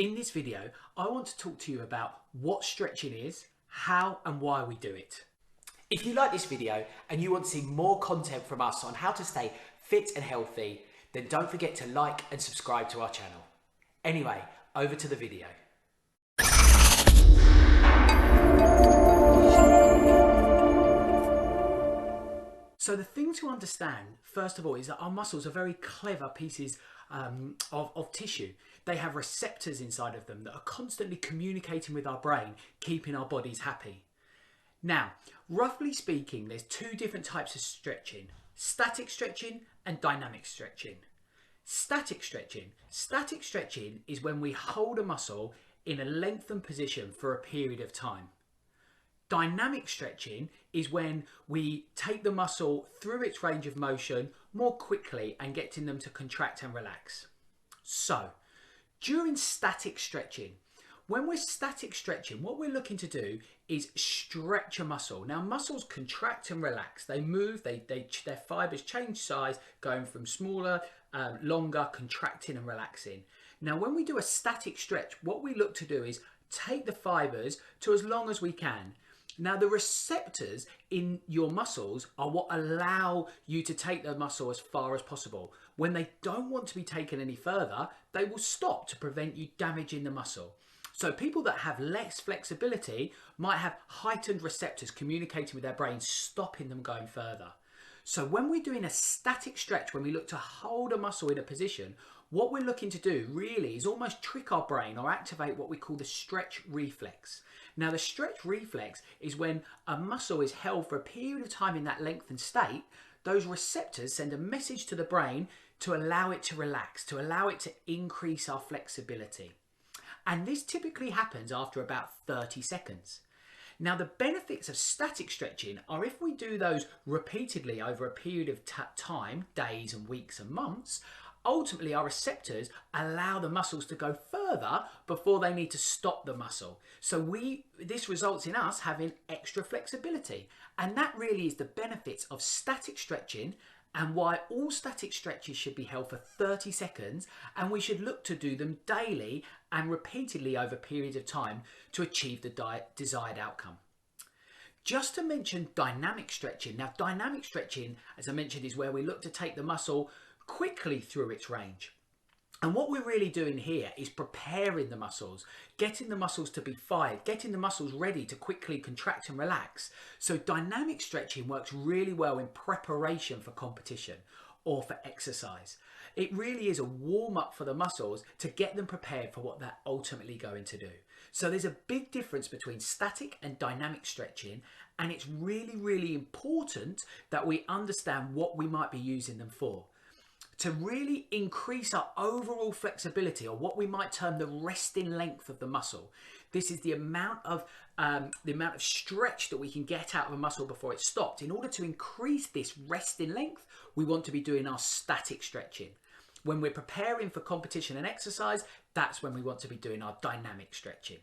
In this video, I want to talk to you about what stretching is, how and why we do it. If you like this video and you want to see more content from us on how to stay fit and healthy, then don't forget to like and subscribe to our channel. Anyway, over to the video. So the thing to understand, first of all, is that our muscles are very clever pieces of tissue. They have receptors inside of them that are constantly communicating with our brain, keeping our bodies happy. Now, roughly speaking, there's two different types of stretching: static stretching and dynamic stretching. Static stretching. Static stretching is when we hold a muscle in a lengthened position for a period of time. Dynamic stretching is when we take the muscle through its range of motion more quickly and getting them to contract and relax. So, during static stretching, when we're static stretching, what we're looking to do is stretch a muscle. Now, muscles contract and relax. They move, their fibers change size, going from smaller, longer, contracting and relaxing. Now, when we do a static stretch, what we look to do is take the fibers to as long as we can. Now, the receptors in your muscles are what allow you to take the muscle as far as possible. When they don't want to be taken any further, they will stop to prevent you damaging the muscle. So people that have less flexibility might have heightened receptors communicating with their brain, stopping them going further. So when we're doing a static stretch, when we look to hold a muscle in a position, what we're looking to do really is almost trick our brain or activate what we call the stretch reflex. Now, the stretch reflex is when a muscle is held for a period of time in that lengthened state. Those receptors send a message to the brain to allow it to relax, to allow it to increase our flexibility. And this typically happens after about 30 seconds. Now, the benefits of static stretching are if we do those repeatedly over a period of time, days and weeks and months, ultimately our receptors allow the muscles to go further before they need to stop the muscle. So this results in us having extra flexibility. And that really is the benefits of static stretching, and why all static stretches should be held for 30 seconds, and we should look to do them daily and repeatedly over periods of time to achieve the desired outcome. Just to mention dynamic stretching. Now, dynamic stretching, as I mentioned, is where we look to take the muscle quickly through its range. And what we're really doing here is preparing the muscles, getting the muscles to be fired, getting the muscles ready to quickly contract and relax. So dynamic stretching works really well in preparation for competition or for exercise. It really is a warm-up for the muscles to get them prepared for what they're ultimately going to do. So there's a big difference between static and dynamic stretching, and it's really, really important that we understand what we might be using them for. To really increase our overall flexibility, or what we might term the resting length of the muscle. This is the amount of stretch that we can get out of a muscle before it's stopped. In order to increase this resting length, we want to be doing our static stretching. When we're preparing for competition and exercise, that's when we want to be doing our dynamic stretching.